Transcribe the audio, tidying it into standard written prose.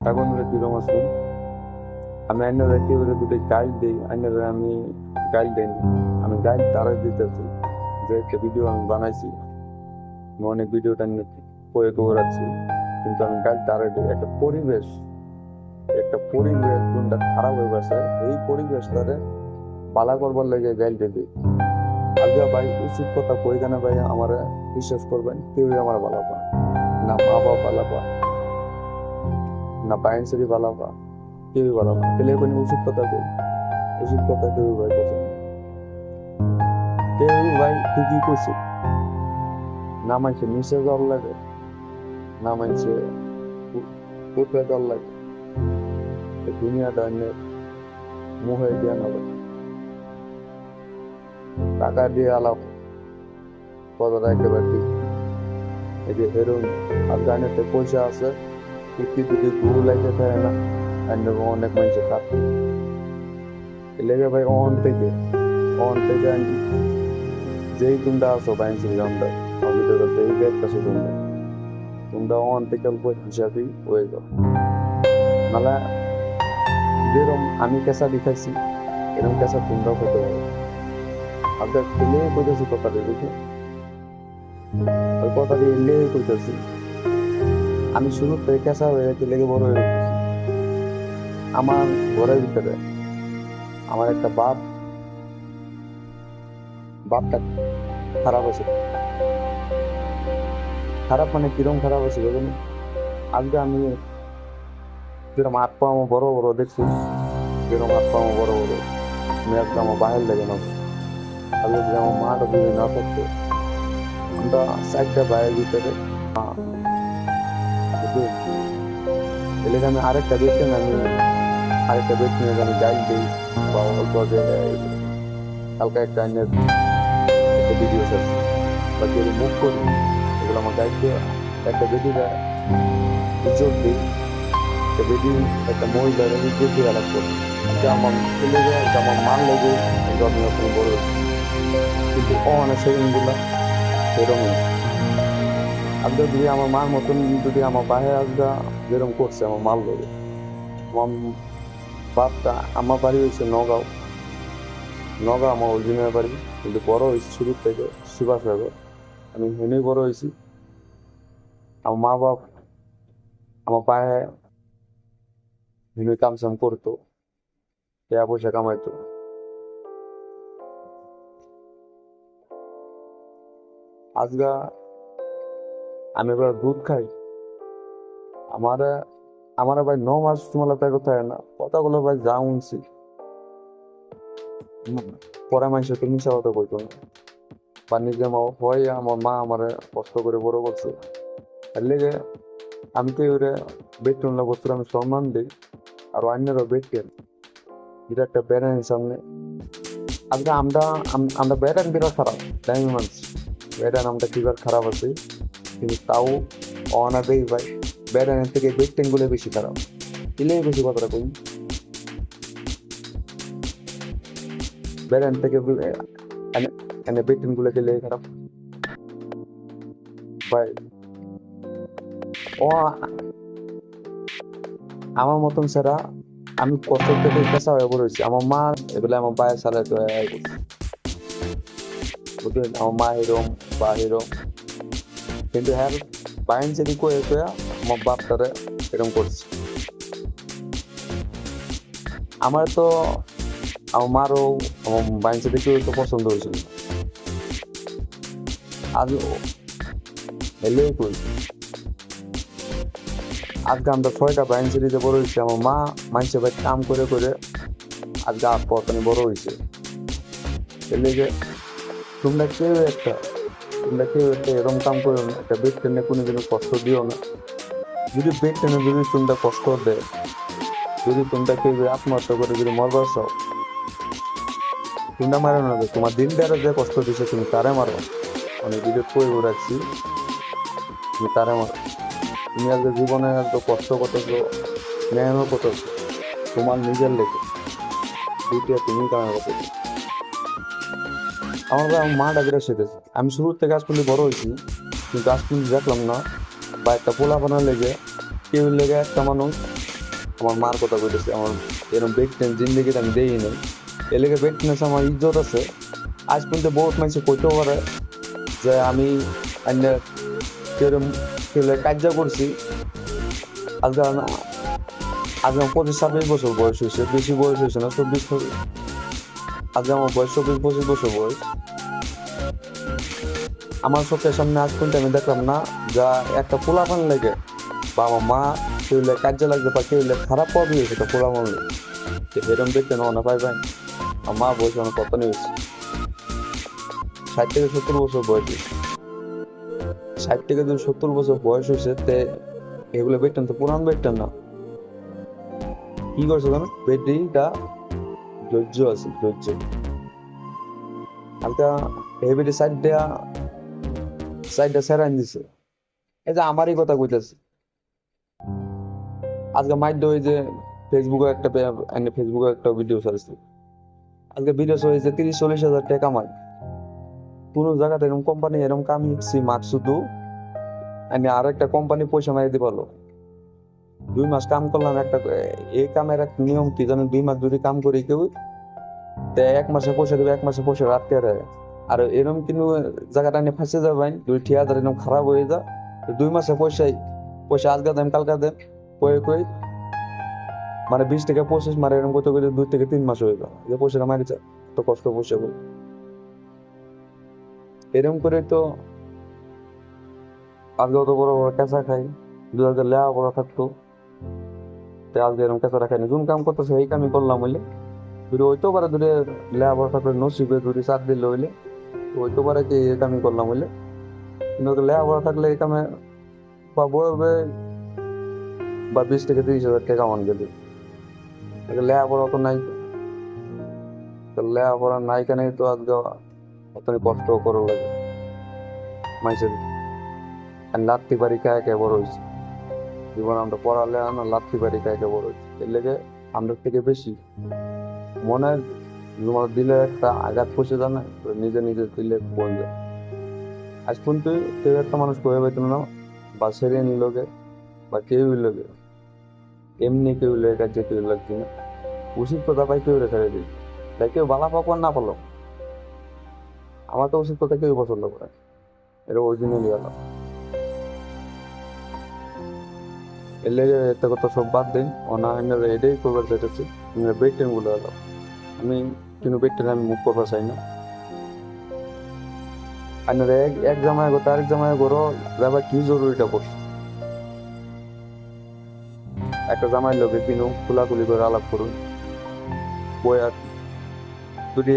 এখন কিরম আছে আমি আইনারা কেউ দুটো গাইড দিই আইনারা আমি গাইড দেই আমি গাইড তারা দিতেছি যে একটা ভিডিও আমি বানাইছি আমি অনেক ভিডিওটা নিয়ে করে রাখছি কিন্তু আমি গাইড তারা দিই একটা পরিবেশ কোনটা খারাপ হয়ে গেছে এই পরিবেশটারে পালা করবার লেগে গাইড দিই আজকে ভাই উচিত কথা কই কেন ভাই আমার বিশ্বাস করবেন কেউই আমার ভালো পায় না মা বাবা ভালো পায় না পায়েন্সারি ভালো পায় কেউই ভালো না তাহলে কোনো উচিত কথা কই উচিত কথা কেউই ভাই পছন্দ কেউ ভাই ঠিকই করছে না মানছে নিচে জল লাগে না মানছে উঠে জল লাগে এই দুনিয়াটা অনেক মুহে দিয়ে নেবে টাকা দিয়ে আলাপ কথাটা একেবারে ঠিক এই যে হেরোইন আফগানিতে পয়সা আছে কুর্তি দুটি গুরু লাগে থাকে না অনেক মানুষের খাচ্ছে লেগে ভাই অন থেকে যেই তোমরা আছো বাইন্সি আমরা আমি তো এই একটা শুধু তোমরা অন থেকে অল্প হিসাবেই হয়ে যাও নাহলে যেরকম আমি কেঁচা দেখাইছি এরকম কেঁচা তোমরাও হতে পারো আপনার ছেলে কইতেছি কথাটা দেখে ওই কথাটি এলে কইতেছি আমি শুরু থেকে কেঁচা হয়ে লেগে বড় হয়ে গেছি আমার ঘরের ভিতরে আমার একটা বাপটা খারাপ আছে খারাপ মানে কিরম খারাপ আছে বলুন আজকে আমি যেরকম হাত পা আমার বড় বড় দেখছি যেরকম হাত পা আমার বড় বড় আমি আজকে আমার বাহির লেগে না আজকে যদি আমার মাটা যদি না থাকতো আমরা চারটা বাইরের ভিতরে এলাকা আমি আরেকটা ব্যক্তি নিয়ে আমি গাইড দিই বা অল্প হালকা একটা ভিডিও আছে বা যেগুলো মুখ করি এগুলো আমার গাইড দিয়ে একটা বেদিরা ইজ্জত দিই একটা বেদি একটা মহিলার ইজ্জত দিয়ে আলাপ করি যে আমার ছেলে যে আমার মান লেগে কিন্তু আমি ওখানে বড় হয়েছি কিন্তু অনেক সেগুলো সেরকমই আজকে যদি আমার মার মতন যদি আমার বাইরে আজকে যেরকম করছে আমার মাল লেগে আমার বাপটা আমার বাড়ি হয়েছে নগাঁও আমার অরিজিনাল বাড়ি কিন্তু বড় হয়েছি শুরু থেকে শিবাসাগর আমি হেনেই বড় হয়েছি আমার মা বাপ আমার পায়ে হেনে কামসাম করতো টাকা পয়সা কামাইতো আজকে আমি এবার দুধ খাই আমার আমার ভাই 9 মাস তোমার তাই কোথায় না কথাগুলো ভাই যা উনছি পরে মানুষের তো মিশা কথা কইতো না বা নিজে মা হয় আমার মা আমার কষ্ট করে বড় করছে এর লেগে আমি তো এবারে বেতন বস্তু আমি সম্মান দিই আর অন্যেরও বেতন এটা একটা ব্যারেন সামনে আজকে আমরা ব্যারেন বিরাট খারাপ তাই আমি মানছি ব্যারেন আমরা কিবার খারাপ আছে কিন্তু তাও অনা দেই ভাই ব্যারেনের থেকে বেতন গুলো বেশি খারাপ দিলে বেশি কথাটা কই ব্যারেন থেকে এনে বেতন গুলো দিলে খারাপ ভাই ও আমার মতন সেরা আমি কষ্ট থেকে পেশা হয়ে পড়েছি আমার মা এগুলো আমার বায়ের সালে তো বুঝলেন আমার মা এরম বা এরম কিন্তু হ্যাঁ বাইন যদি কয়ে আমার বাপটারে এরকম করছে আমার তো আমার মারও আমার বাইন সাথে কেউ তো পছন্দ হয়েছিল আজ এলেই কই আজকে আমরা 6টা বাইন সিরিজে বড় হয়েছে আমার মা মানুষে ভাই কাম করে আজকে আপনি বড় হয়েছে এর লেগে তোমরা কেউ একটা এরকম কাম করো না একটা বেড টেনে কোনোদিনও কষ্ট দিও না যদি বেড টেনে যদি তোমরা কষ্ট দেয় যদি তোমরা কেউ আত্মহত্যা করে যদি মরবার চাও তোমরা মারো না তোমার দিনদারে যে কষ্ট দিছে তুমি তারে মারো আমি ভিডিও করে রাখছি তুমি তারে মারো তুমি আজকে জীবনে আজকে কষ্ট করতেছো মেহনত করতেছো তোমার নিজের লেগে দুইটা তুমি কামাই করতেছো আমার ভাই আমার মাটা বিরাট শিখেছে আমি শুরুর থেকে আজ পর্যন্ত বড় হয়েছি কিন্তু আজ পর্যন্ত দেখলাম না বা একটা পোলা বানার লেগে কেউ লেগে একটা মানুষ আমার মার কথা কইতেছি, আমার এরকম বেটটেন জিন্দগিতে আমি দেই নাই। এলাকা বেটটেন্স আমার ইজ্জত আছে। আজ পর্যন্ত বহুত মানুষ কইতেও পারে যে আমি অন্য কেরম কেলে কার্য করছি। আজকে আজকে আমার 25-26 বছর বয়স হয়েছে, বেশি বয়স হয়েছে না, 24। আজকে আমার বয়স 24-25 বছর বয়স। আমার চোখের সামনে আজ পর্যন্ত আমি দেখলাম না যা একটা পোলাপান লেগে বা আমার মা কেউ কাজে লাগবে বা কেউ খারাপ পাবি সেটা পোলাপান লেগে এরম দেখতে না না পাই ভাই। আমার মা বয়স অনেক কত নিয়েছে, 60 থেকে 70 বছর বয়স হয়েছে। 60 থেকে 70 বছর বয়স হয়েছে, তে এগুলো বেটতেন তো পুরান বেটতেন না। কি করছে জানো, বেটিটা ধৈর্য আছে, ধৈর্য। হালকা হেভিটি সাইডটা সেরাইন দিছে। এই যে আমারই কথা কইতেছে, আজকে মাইড ওই যে ফেসবুকে একটা ভিডিও ছাড়ছে। আজকে ভিডিও হয়েছে 30-40 হাজার টাকা কামাই। কোন জায়গাতে এরকম কোম্পানি এরকম কাম নিচ্ছি মাত্র শুধু আমি আর একটা কোম্পানি পয়সা মারিয়ে দিতে পারলো। 2 মাস কাম করলাম একটা, এই কামের এক নিয়ম কি জানেন, 2 মাস যদি কাম করি কেউ 1 মাসে পয়সা দেবে, 1 মাসে পয়সা রাখতে দেয়। আর এরকম কিন্তু জায়গাটা নিয়ে ফাঁসে যাবেন, 2 ঠিকাদার এরকম খারাপ হয়ে যা 2 মাসে পয়সা আজকে দেন কালকে দেন কই মানে 20 থেকে 25 মারে এরকম করতে করতে 2 থেকে 3 মাস হয়ে যায় যে পয়সাটা মারি যায়। তো কষ্ট পয়সা করে এরকম করে তো আজকে অত বড় বড় কেঁচা খাই। 2000 লেয়া বড় থাকতো, আজকে এরকম কেঁচা খাই না। যোন কাম করতেছে এই কামই করলাম হইলে যদি হইতেও পারে, যদি লেয়া বড় থাকলে নসিবে যদি সাথ দিলে হইলে হইতে পারে কি এই কামই করলাম হইলে। কিন্তু লেয়া বড় থাকলে এই কামে পাবো বা 20 থেকে 30 হাজার টাকা কামান গেলে। লেয়া বড় তো নাই, লেয়া বড় নাই কেন তো আজকে অত কষ্ট করো লাগে মাইসের। আর লাত্তি বাড়ি কায় কে বড় হয়েছে জীবন, আমরা পড়ালে না লাত্তি বাড়ি কায় কে বড় হয়েছে। এর লেগে আমরা থেকে বেশি মনে তোমার দিলে একটা আঘাত পৌঁছে যায় না, নিজে নিজে দিলে বন যায়। আজ পর্যন্ত কেউ একটা মানুষ কয়ে পাইতো না বা সেরে নিলোকে বা কেউ লোকে এমনি কেউ লেগে কাজে কেউ লাগছে না, উচিত কথা পাই কেউ রেখে দিই। তাই কেউ বালা পাক না পালো, আমার তো উচিত কথা কেউ পছন্দ করে, এটা অরিজিনালি আলাদা। এর লেগে একটা কথা সব বাদ দিন, অনান্য এটাই করবার চাইতেছি বেড টেন গুলো আলাদা। আমি কিন্তু বেড টেন আমি মুখ করবার চাই না। আপনারা এক জামায় গো তারেক জামায় গরো যাবা কি জরুরিটা পড়ছে, একটা জামাই লোকে কিনো খোলাখুলি করে আলাপ করুন বই আর যদি